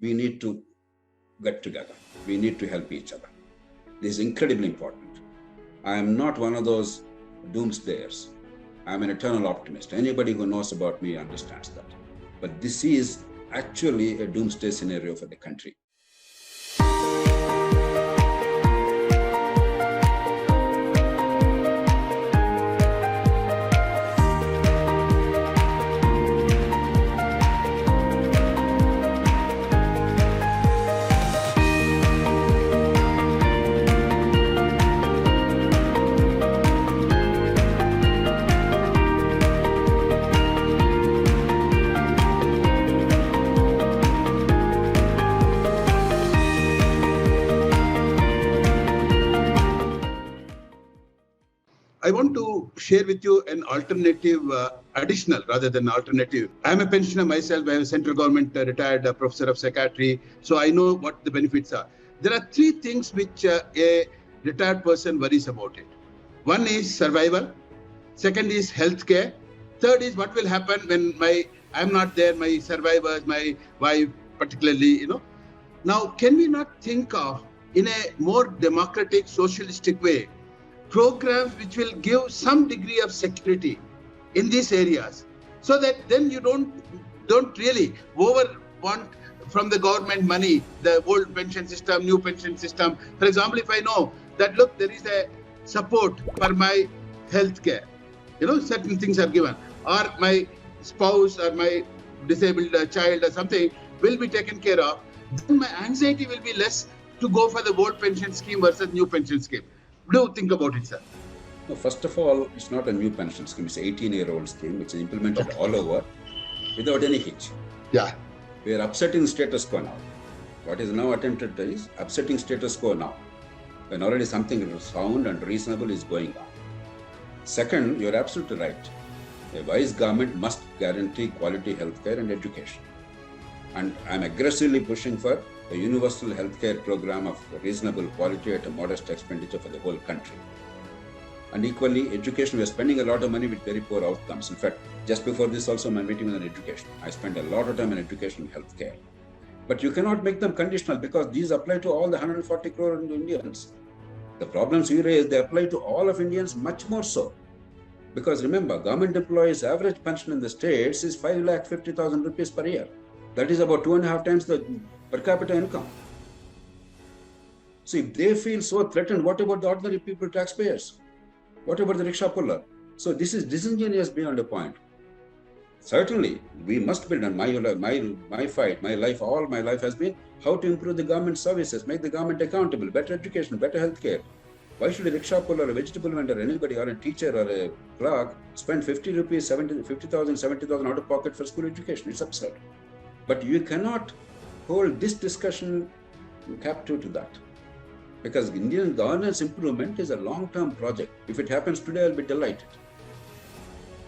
we need to get together. We need to help each other. This is incredibly important. I am not one of those doomsdayers. I am an eternal optimist. Anybody who knows about me understands that. But this is actually a doomsday scenario for the country. I want to share with you an alternative, additional rather than alternative. I'm a pensioner myself. I'm a central government retired professor of psychiatry. So I know what the benefits are. There are three things which a retired person worries about it. One is survival. Second is healthcare. Third is what will happen when I'm not there, my survivors, my wife particularly, Now, can we not think of, in a more democratic, socialistic way, programs which will give some degree of security in these areas, so that then you don't really over want from the government money, the old pension system, new pension system. For example, if I know that, look, there is a support for my health care, certain things are given, or my spouse or my disabled child or something will be taken care of, then my anxiety will be less to go for the old pension scheme versus new pension scheme. Do you think about it, sir? No, first of all, it's not a new pension scheme. It's an 18-year-old scheme which is implemented all over without any hitch. Yeah. We are upsetting status quo now. What is now attempted is upsetting status quo now, when already something sound and reasonable is going on. Second, you're absolutely right. A wise government must guarantee quality healthcare and education. And I'm aggressively pushing for a universal healthcare program of reasonable quality at a modest expenditure for the whole country. And equally, education, we are spending a lot of money with very poor outcomes. In fact, just before this also, my meeting was on education. I spent a lot of time on education and healthcare. But you cannot make them conditional because these apply to all the 140 crore Indians. The problems you raise, they apply to all of Indians much more so. Because remember, government employees' average pension in the states is 5,50,000 rupees per year. That is about 2.5 times the per capita income. So if they feel so threatened, what about the ordinary people, taxpayers? What about the rickshaw puller? So this is disingenuous beyond a point. Certainly, we must build on my fight, my life, all my life has been how to improve the government services, make the government accountable, better education, better healthcare. Why should a rickshaw puller, a vegetable vendor, anybody, or a teacher or a clerk spend 50 rupees, 50,000, 70,000 out of pocket for school education? It's absurd. But you cannot hold this discussion captive to that. Because Indian governance improvement is a long-term project. If it happens today, I'll be delighted.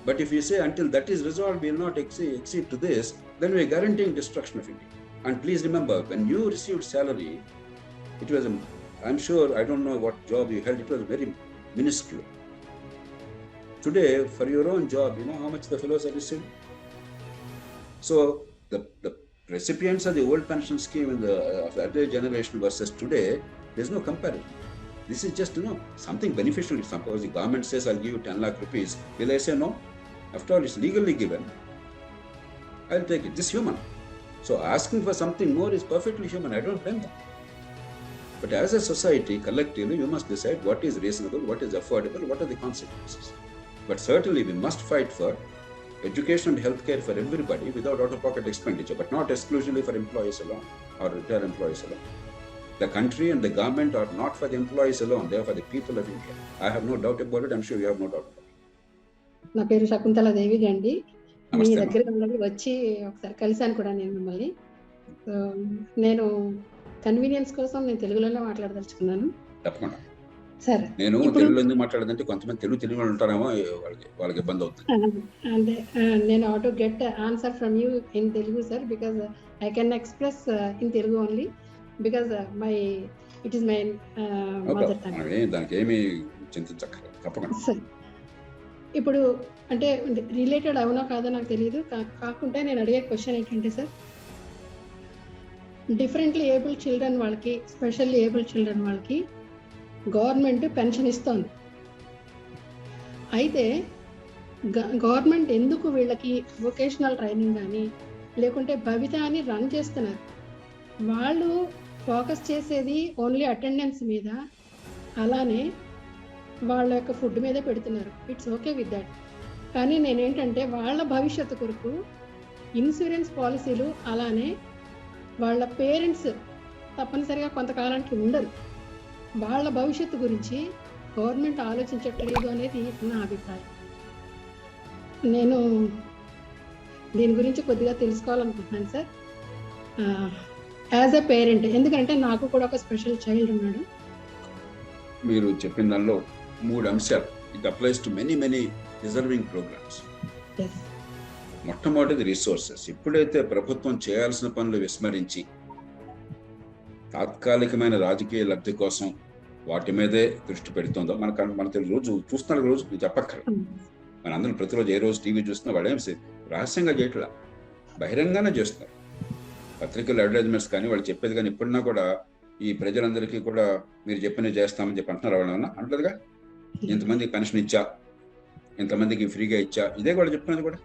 But if you say until that is resolved, we will not accede to this, then we are guaranteeing destruction of India. And please remember, when you received salary, it was, I'm sure, I don't know what job you held, it was very minuscule. Today, for your own job, you know how much the fellows are receiving? So, the recipients of the old pension scheme of the earlier generation versus today, there's no comparison. This is just, something beneficial. If suppose the government says, I'll give you 10 lakh rupees, will I say no? After all, it's legally given. I'll take it. This is human. So asking for something more is perfectly human. I don't blame them. But as a society, collectively, you must decide what is reasonable, what is affordable, what are the consequences. But certainly, we must fight for education and healthcare for everybody without out-of-pocket expenditure, but not exclusively for employees alone or retired employees alone. The country and the government are not for the employees alone, they are for the people of India. I have no doubt about it, I'm sure you have no doubt about it. నా పేరు శకుంతల దేవి అండి. మీ దగ్గర వచ్చి ఒకసారి కలిసాను కూడా నేను మిమ్మల్ని. నేను కన్వీనియన్స్ కోసం నేను తెలుగులోనే మాట్లాడదలుచుకున్నాను. తప్పకుండా. సరే. నేను తెలుగులో ఎందుకు మాట్లాడదంటే కొంతమంది తెలుగు వాళ్ళు ఉంటారేమో, వాళ్ళకి ఇబ్బంది అవుతుంది. అంటే నేను how to get answer from you in Telugu sir, because I can express in Telugu only because it is my mother tongue. దానికి ఏమి చింతించక్కర్లేదు, తప్పకుండా. సరే, ఇప్పుడు అంటే రిలేటెడ్ అవునో కాదో నాకు తెలియదు, కాకుంటే నేను అడిగే క్వశ్చన్ ఏంటంటే సార్, డిఫరెంట్లీ ఏబుల్ చిల్డ్రన్ వాళ్ళకి, స్పెషల్లీ ఏబుల్ చిల్డ్రన్ వాళ్ళకి గవర్నమెంట్ పెన్షన్ ఇస్తోంది. అయితే గవర్నమెంట్ ఎందుకు వీళ్ళకి వొకేషనల్ ట్రైనింగ్ కానీ లేకుంటే భవిత అని రన్ చేస్తున్నారు? వాళ్ళు ఫోకస్ చేసేది ఓన్లీ అటెండెన్స్ మీద, అలానే వాళ్ళ యొక్క ఫుడ్ మీద పెడుతున్నారు. It's okay with that. కానీ నేనేంటంటే వాళ్ళ భవిష్యత్తు కొరకు ఇన్సూరెన్స్ పాలసీలు, అలానే వాళ్ళ పేరెంట్స్ తప్పనిసరిగా కొంతకాలానికి ఉండరు, వాళ్ళ భవిష్యత్తు గురించి గవర్నమెంట్ ఆలోచించట్లేదు అనేది నా అభిప్రాయం. నేను దీని గురించి కొద్దిగా తెలుసుకోవాలనుకుంటున్నాను సార్, యాజ్ ఎ పేరెంట్. ఎందుకంటే నాకు కూడా ఒక స్పెషల్ చైల్డ్ ఉన్నాడు. మీరు చెప్పిన దానిలో 3 అంశాలు. It applies to many reserving programmes. మొట్టమొదటిది రిసోర్సెస్. ఎప్పుడైతే ప్రభుత్వం చేయాల్సిన పనులు విస్మరించి తాత్కాలికమైన రాజకీయ లబ్ధి కోసం వాటి మీదే దృష్టి పెడుతుందో మనకు రోజు చూస్తున్న రోజు నేను చెప్పక్కర్లేదు. మన అందరం ప్రతిరోజు ఏ రోజు టీవీ చూస్తున్నా వాళ్ళేం రహస్యంగా చేయట్లా, బహిరంగానే చేస్తున్నారు. పత్రికలు అడ్వర్టైజ్మెంట్స్ కానీ వాళ్ళు చెప్పేది కానీ ఇప్పుడున్నా కూడా ఈ ప్రజలందరికీ కూడా మీరు చెప్పినవి చేస్తామని చెప్పి అంటున్నారు. వాళ్ళన్నా అంటలేదుగా, ఇంతమందికి పెన్షన్ ఇచ్చా, ఇంతమందికి ఫ్రీగా ఇచ్చా, ఇదే కూడా చెప్తున్నది కూడా.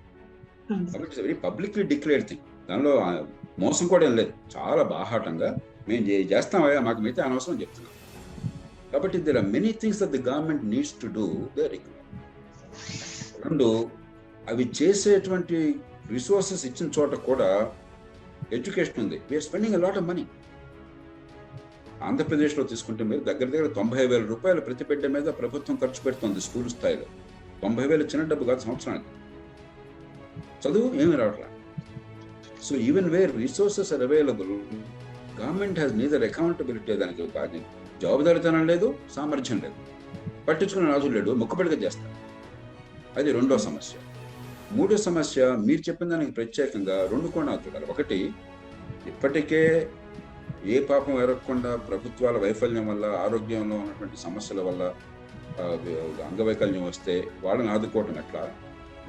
కాబట్టి it's very publicly declared thing. దానిలో మోసం కూడా ఏం లేదు. చాలా బాహాటంగా మేము చేస్తామయ్యా, మాకు మిగతా అనవసరం చెప్తున్నాం. కాబట్టి there are many things that the government needs to do there. రెండు, అవి చేసేటువంటి రిసోర్సెస్ ఇచ్చిన చోట కూడా ఎడ్యుకేషన్ ఉంది. We are spending a lot of money. ఆంధ్రప్రదేశ్లో తీసుకుంటే మీరు దగ్గర 90,000 రూపాయలు ప్రతి బిడ్డ మీద ప్రభుత్వం ఖర్చు పెడుతుంది స్కూల్ స్థాయిలో. 90,000 చిన్న డబ్బు కాదు సంవత్సరానికి. చదువు ఏమి రావట్లా. So even where resources are available, government has neither accountability. దానికి జవాబుదారీతనం లేదు, సామర్థ్యం లేదు, పట్టించుకునే రాజు లేడు, ముక్కుపడిగా చేస్తారు. అది రెండో సమస్య. మూడో సమస్య, మీరు చెప్పిన దానికి ప్రత్యేకంగా 2 కోణాలు చూడాలి. ఒకటి, ఇప్పటికే ఏ పాపం ఎరగకుండా ప్రభుత్వాల వైఫల్యం వల్ల, ఆరోగ్యంలో ఉన్నటువంటి సమస్యల వల్ల అంగవైకల్యం వస్తే వాళ్ళని ఆదుకోవటం ఎట్లా.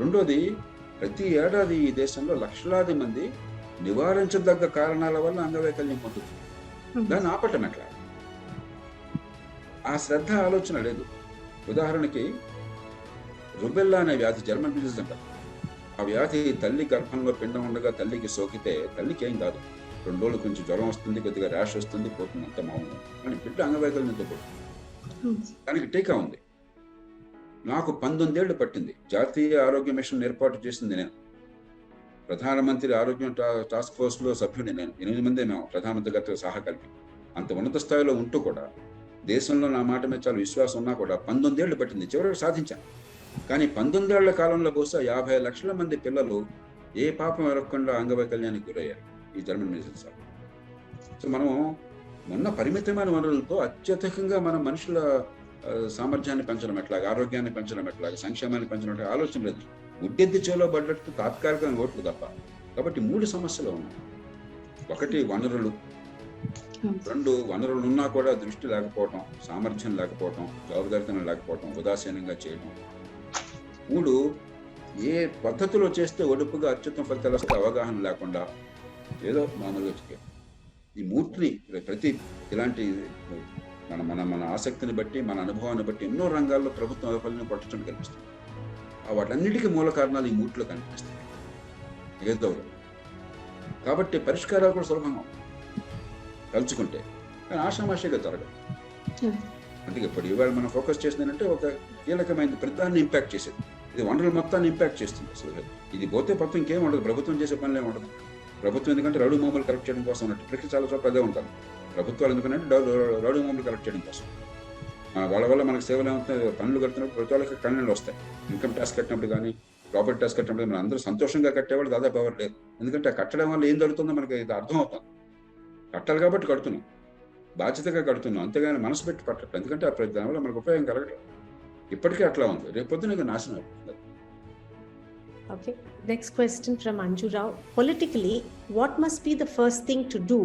రెండోది, ప్రతి ఏడాది ఈ దేశంలో లక్షలాది మంది నివారించదగ్గ కారణాల వల్ల అంగవైకల్యం పొందుతుంది. దాన్ని ఆపటం ఎట్లా? ఆ శ్రద్ధ, ఆలోచన లేదు. ఉదాహరణకి రుబెల్లా అనే వ్యాధి, జర్మన్ డిసీజ్ అంటారు. ఆ వ్యాధి తల్లి గర్భంలో పిండం ఉండగా తల్లికి సోకితే తల్లికి ఏం కాదు, 2 రోజులు కొంచెం జ్వరం వస్తుంది, కొద్దిగా ర్యాష్ వస్తుంది, పోతుంది, అంత మామూలు. కానీ బిడ్డ అంగవైకల్యంతో పోతుంది. దానికి టీకా ఉంది. నాకు 19 ఏళ్ళు పట్టింది. జాతీయ ఆరోగ్య మిషన్ ఏర్పాటు చేసింది నేను. ప్రధానమంత్రి ఆరోగ్యం టాస్క్ ఫోర్స్లో సభ్యుని నేను. 8 మందే మేము ప్రధానమంత్రి గారితో సహా కలిపి. అంత ఉన్నత స్థాయిలో ఉంటూ కూడా దేశంలో నా మాట మీద చాలా విశ్వాసం ఉన్నా కూడా 19 ఏళ్ళు పట్టింది. చివరికి సాధించాను. కానీ 19 ఏళ్ల కాలంలో బహుశా 50 లక్షల మంది పిల్లలు ఏ పాపం ఎరగకుండా అంగవైకల్యానికి గురయ్యారు ఈ జర్మన్ డిసీజ్. సో మనం ఉన్న పరిమితమైన వనరులతో అత్యధికంగా మన మనుషుల సామర్థ్యాన్ని పెంచడం ఎట్లాగా, ఆరోగ్యాన్ని పెంచడం ఎట్లాగా, సంక్షేమాన్ని పెంచడం ఎట్లాగా ఆలోచన లేదు. ఉడ్డెద్ది చేలో పడ్డట్టు తాత్కాలికంగా ఓట్లు తప్ప. కాబట్టి 3 సమస్యలు ఉన్నాయి. ఒకటి, వనరులు. 2, వనరులు ఉన్నా కూడా దృష్టి లేకపోవటం, సామర్థ్యం లేకపోవటం, జవాబుదారితనం లేకపోవటం, ఉదాసీనంగా చేయడం. 3, ఏ పద్ధతిలో చేస్తే ఒడుపుగా అత్యుత్తమ ఫలితాలు వస్తే అవగాహన లేకుండా ఏదో మామూలుగా చేయడం. ఈ 3ని ప్రతి ఇలాంటి మన ఆసక్తిని బట్టి, మన అనుభవాన్ని బట్టి ఎన్నో రంగాల్లో ప్రభుత్వం వైఫల్యం పట్టడం కనిపిస్తుంది. వాటన్నిటికీ మూల కారణాలు ఈ 3లో కనిపిస్తాయి ఏదో. కాబట్టి పరిష్కారాలు కూడా సులభంగా కలుచుకుంటే, కానీ ఆషామాషిగా జరగదు. అంటే ఇప్పుడు ఇవాళ మనం ఫోకస్ చేసిందంటే ఒక కీలకమైన ప్రతిదాన్ని ఇంపాక్ట్ చేసేది. ఇది వనరుల మొత్తాన్ని ఇంపాక్ట్ చేస్తుంది. అసలు ఇది పోతే మొత్తం ఇంకేం ఉండదు. ప్రభుత్వం చేసే పనులే ఉండదు. ప్రభుత్వం ఎందుకంటే రౌడీ మామూలు కరెక్ట్ చేయడం కోసం ఉన్నట్టు ఇప్పటికీ చాలా చోట్ల అదే ఉంటారు ప్రభుత్వాలు. ఎందుకంటే రౌడీ మామూలు కరెక్ట్ చేయడం కోసం. వాళ్ళ వల్ల మనకు సేవలు ఏమవుతాయి, పనులు కడుతున్నప్పుడు ప్రతి వాళ్ళకి కన్నెలు వస్తాయి. ఇన్కమ్ ట్యాక్స్ కట్టినప్పుడు కానీ, ప్రాపర్టీ ట్యాక్స్ కట్టినప్పుడు మనం అందరూ సంతోషంగా కట్టేవాళ్ళు దాదాపు ఎవరు లేరు. ఎందుకంటే ఆ కట్టడం వల్ల ఏం జరుగుతుందో మనకి ఇది అర్థం అవుతుంది. కట్టాలి కాబట్టి కడుతున్నాం, బాధ్యతగా కడుతున్నాం, అంతేగాని మనసు పెట్టి కట్టట్లేదు. ఎందుకంటే దానివల్ల మనకు ఉపయోగం కలగట్లేదు. ఇప్పటికీ అట్లా ఉంది, రేపు పొద్దున నాశనం అవుతుంది. Okay, next question from Anju Rao. Politically, what must be the first thing to do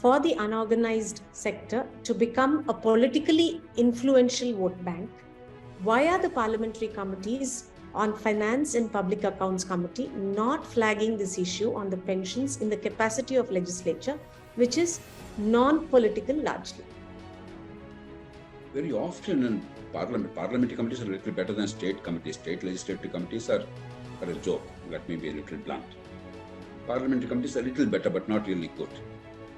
for the unorganized sector to become a politically influential vote bank? Why are the parliamentary committees on Finance and Public Accounts Committee not flagging this issue on the pensions in the capacity of legislature which is non-political largely? Very often in parliamentary committees are a little better than state committees. State legislative committees are a joke. Let me be a little blunt. Parliamentary committees are a little better, but not really good.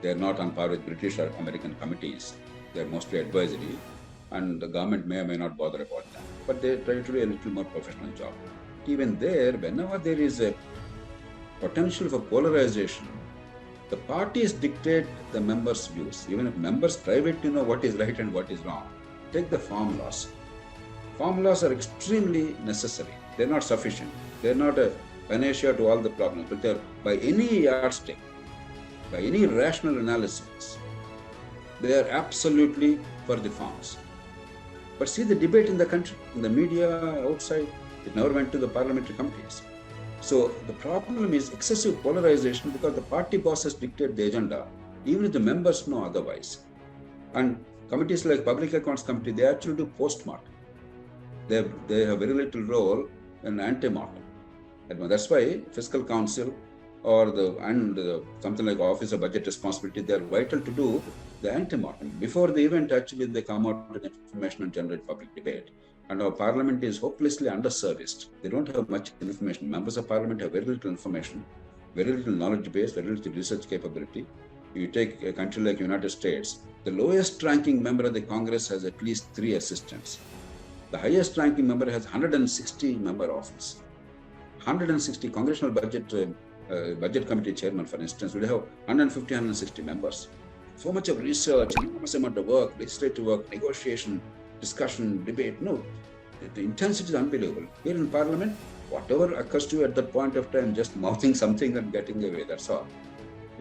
They are not on par with British or American committees. They are mostly advisory, and the government may or may not bother about that. But they try to do a little more professional job. Even there, whenever there is a potential for polarization, the parties dictate the members' views. Even if members privately know what is right and what is wrong, take the farm laws. Farm laws are extremely necessary. They're not sufficient. They're not a panacea to all the problems, but they're, by any yardstick, by any rational analysis, they are absolutely for the farms. But see the debate in the country, in the media, outside, it never went to the parliamentary committees. So the problem is excessive polarization because the party bosses dictate the agenda, even if the members know otherwise. And committees like Public Accounts Committee, they actually do post-mortem. They have very little role in ante-mortem. And that's why Fiscal Council or something like Office of Budget Responsibility, they are vital to do the ante-mortem. Before the event, actually, they come out with information and generate public debate. And our parliament is hopelessly underserviced. They don't have much information. Members of parliament have very little information, very little knowledge base, very little research capability. You take a country like United States, the lowest ranking member of the Congress has at least 3 assistants. The highest ranking member has 160 member office. 160 congressional budget committee chairman, for instance, will have 150, 160 members. So much of research, enormous amount of work, legislative work, negotiation, discussion, debate. No, the intensity is unbelievable. Here in Parliament, whatever occurs to you at that point of time, just mouthing something and getting away, that's all.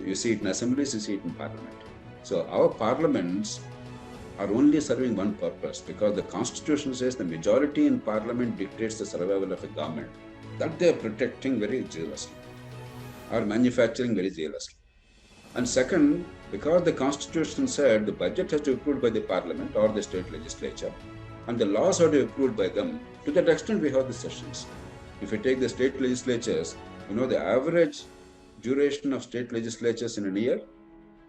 You see it in assemblies, you see it in Parliament. So our parliaments are only serving one purpose, because the Constitution says the majority in Parliament dictates the survival of a government. That they are protecting very zealously, or manufacturing very zealously. And second, because the Constitution said the budget has to be approved by the Parliament or the state legislature, and the laws are to be approved by them, to that extent we have the sessions. If you take the state legislatures, the average duration of state legislatures in a year,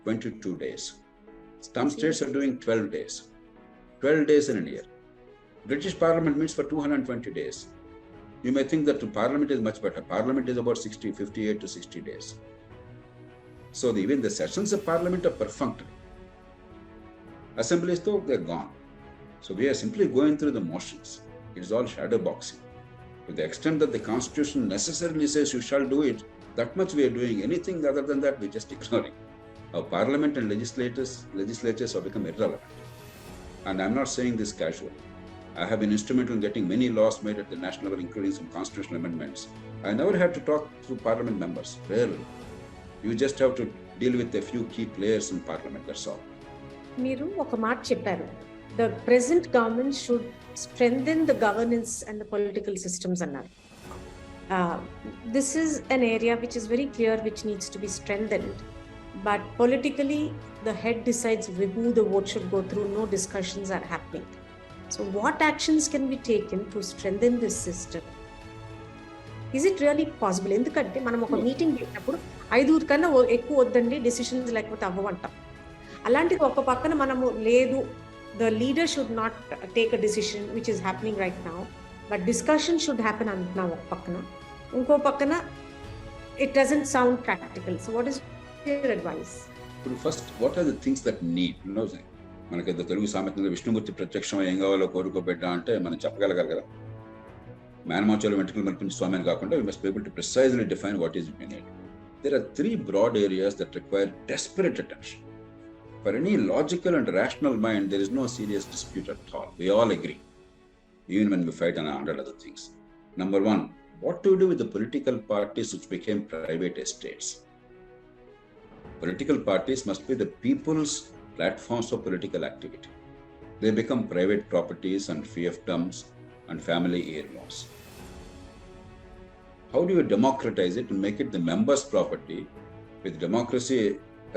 22 days. Some states are doing 12 days. 12 days in a year. British Parliament meets for 220 days. You may think that Parliament is much better. Parliament is about 58 to 60 days. So even the sessions of Parliament are perfunctory. Assemblies, though, they're gone. So we are simply going through the motions. It is all shadow boxing. To the extent that the Constitution necessarily says you shall do it, that much we are doing. Anything other than that, we're just ignoring. Our Parliament and legislatures have become irrelevant. And I'm not saying this casually. I have been instrumental in getting many laws made at the national level, including some constitutional amendments. I never had to talk to Parliament members, rarely. You just have to deal with a few key players in Parliament, that's all. Meeru oka maat chepparu. The present government should strengthen the governance and the political systems annaru. This is an area which is very clear, which needs to be strengthened. But politically, the head decides who the vote should go through. No discussions are happening. So what actions can be taken to strengthen this system? Is it really possible? ఎందుకంటే మనం ఒక meeting పెట్టినప్పుడు 5 కన్నా ఎక్కువ వద్దండి, decisions లేకపోతే అవ్వమంటాం. అలాంటిది ఒక పక్కన మనము లేదు, the leader should not take a decision, which is happening right now, but discussion should happen అంటున్నాం ఒక పక్కన. ఇంకో పక్కన it doesn't sound practical. So what is your advice? First, what are the things that need? మనకి తెలుగు సామెతంగా విష్ణుమూర్తి ప్రత్యక్షం ఏం కావాలో కోరుకోబెట్ట అంటే మనం చెప్పగలగాలి కదా. మేనమాచోలు వెంట్రుకలు మరిపించి స్వామి అని కాకుండా we must be able to precisely define what is we need. There are 3 broad areas that require desperate attention. For any logical and rational mind, there is no serious dispute at all. We all agree, even when we fight on 100 other things. Number 1, what to do with the political parties which became private estates? Political parties must be the people's platforms of political activity. They become private properties and fiefdoms and family heirlooms. How do you democratize it and make it the members' property, with democracy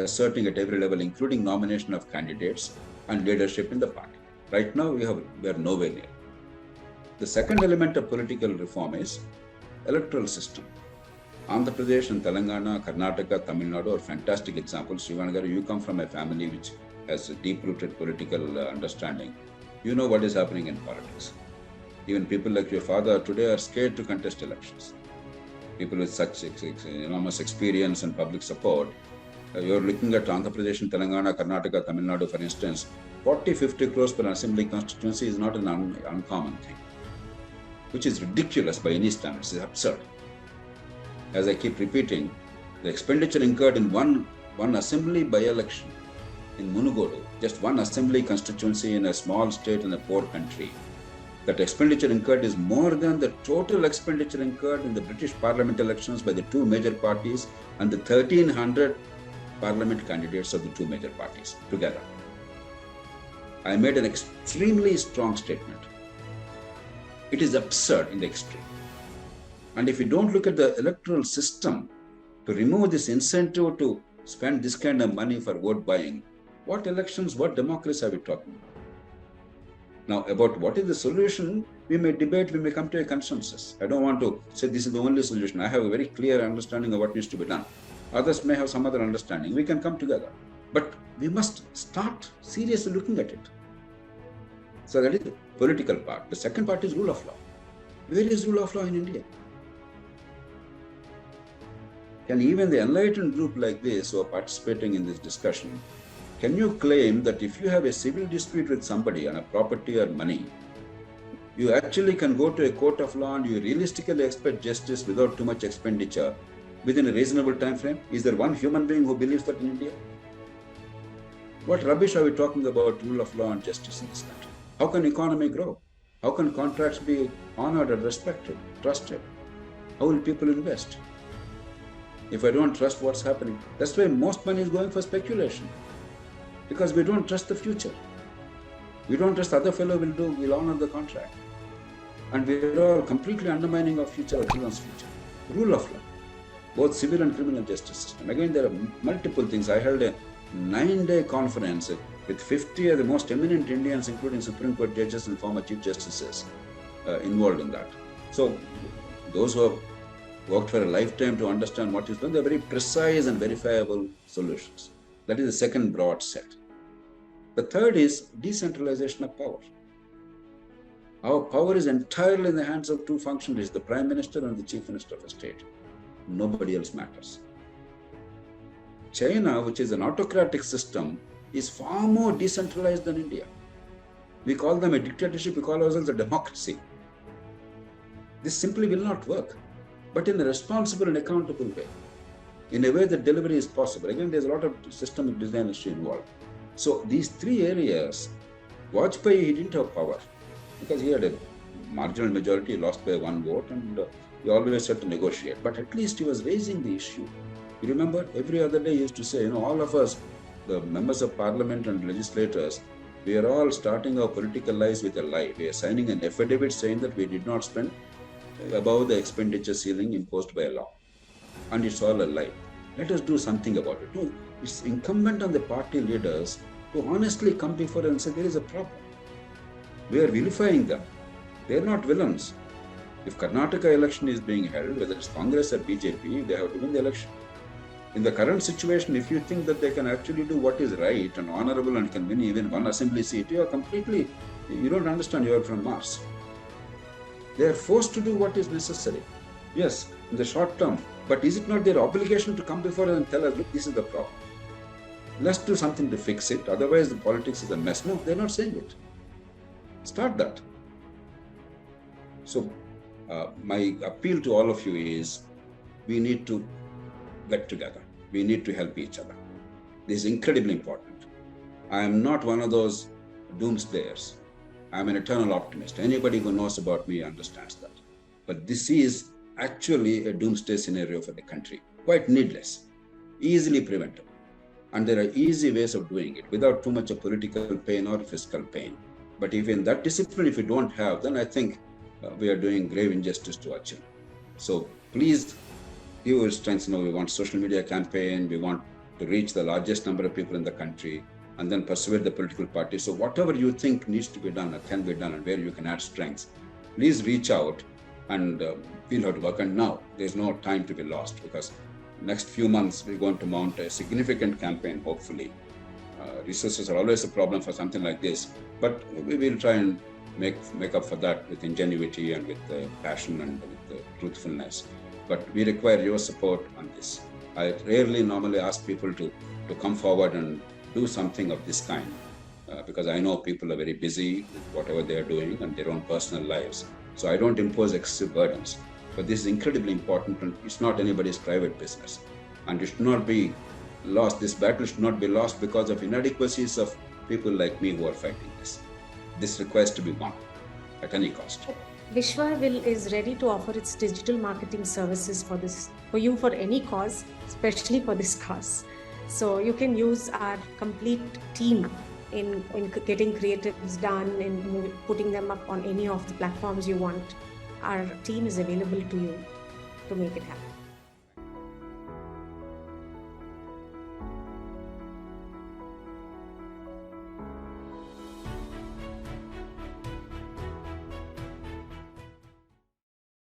asserting at every level, including nomination of candidates and leadership in the party? Right now, we are nowhere near. The second element of political reform is electoral system. Andhra Pradesh and Telangana, Karnataka, Tamil Nadu are fantastic examples. Srivana, you come from a family which has a deep-rooted political understanding. You know what is happening in politics. Even people like your father today are scared to contest elections. People with such enormous experience and public support. You're looking at Andhra Pradesh and Telangana, Karnataka, Tamil Nadu, for instance, 40-50 crores per assembly constituency is not an uncommon thing, which is ridiculous by any standards. It's absurd. As I keep repeating, the expenditure incurred in one assembly by-election in Munugodu, just one assembly constituency in a small state in a poor country, that expenditure incurred is more than the total expenditure incurred in the British Parliament elections by the two major parties and the 1,300 Parliament candidates of the two major parties together. I made an extremely strong statement. It is absurd in the extreme. And if you don't look at the electoral system to remove this incentive to spend this kind of money for vote buying, what elections, what democracy are we talking about? Now, about what is the solution, we may debate, we may come to a consensus. I don't want to say this is the only solution. I have a very clear understanding of what needs to be done. Others may have some other understanding. We can come together. But we must start seriously looking at it. So that is the political part. The second part is rule of law. Where is rule of law in India? Can even the enlightened group like this who are participating in this discussion, can you claim that if you have a civil dispute with somebody on a property or money, you actually can go to a court of law and you realistically expect justice without too much expenditure within a reasonable time frame? Is there one human being who believes that in India? What rubbish are we talking about rule of law and justice in this country? How can economy grow? How can contracts be honored and respected, trusted? How will people invest? If I don't trust what's happening, that's why most money is going for speculation. Because we don't trust the future. We don't trust the other fellow will honor the contract. And we're all completely undermining our future, our children's future. Rule of law, both civil and criminal justice system. Again, there are multiple things. I held a 9-day conference with 50 of the most eminent Indians, including Supreme Court judges and former Chief Justices involved in that. So those who have worked for a lifetime to understand what is done, they're very precise and verifiable solutions. That is the second broad set. The third is decentralization of power. Our power is entirely in the hands of two functionaries, the Prime Minister and the Chief Minister of a state. Nobody else matters. China, which is an autocratic system, is far more decentralized than India. We call them a dictatorship, we call ourselves a democracy. This simply will not work, but in a responsible and accountable way, in a way that delivery is possible. Again, there's a lot of systemic design issue involved. So these three areas, Vajpayee, he didn't have power because he had a marginal majority, lost by one vote, and he always had to negotiate. But at least he was raising the issue. You remember, every other day he used to say, all of us, the members of parliament and legislators, we are all starting our political lives with a lie. We are signing an affidavit saying that we did not spend above the expenditure ceiling imposed by a law. And it's all a lie. Let us do something about it. No, it's incumbent on the party leaders to honestly come before and say there is a problem. We are vilifying them. They are not villains. If Karnataka election is being held, whether it's Congress or BJP, they have to win the election. In the current situation, if you think that they can actually do what is right and honorable and can win even one assembly seat, you don't understand, you are from Mars. They are forced to do what is necessary. Yes, in the short term. But is it not their obligation to come before us and tell us, look, this is the problem. Let's do something to fix it. Otherwise, the politics is a mess. No, they're not saying it. Start that. So, my appeal to all of you is, we need to get together. We need to help each other. This is incredibly important. I am not one of those doomsdayers. I am an eternal optimist. Anybody who knows about me understands that. But this is actually a doomsday scenario for the country. Quite needless, easily preventable. And there are easy ways of doing it without too much of political pain or fiscal pain. But if in that discipline, if you don't have, then I think we are doing grave injustice to our children. So please give your strengths. We want social media campaign. We want to reach the largest number of people in the country and then persuade the political parties. So whatever you think needs to be done or can be done and where you can add strengths, please reach out and we'll have to work. And now there's no time to be lost, because next few months we're going to mount a significant campaign, hopefully. Resources are always a problem for something like this, but we will try and make up for that with ingenuity and with passion and with truthfulness. But we require your support on this. I rarely normally ask people to come forward and do something of this kind, because I know people are very busy with whatever they are doing and their own personal lives. So I don't impose excessive burdens. But this is incredibly important, and it's not anybody's private business. And it should not be lost. This battle should not be lost because of inadequacies of people like me who are fighting this. This requires to be won at any cost. Wishwa is ready to offer its digital marketing services for you for any cause, especially for this cause. So you can use our complete team in getting creatives done, in putting them up on any of the platforms you want. Our team is available to you to make it happen.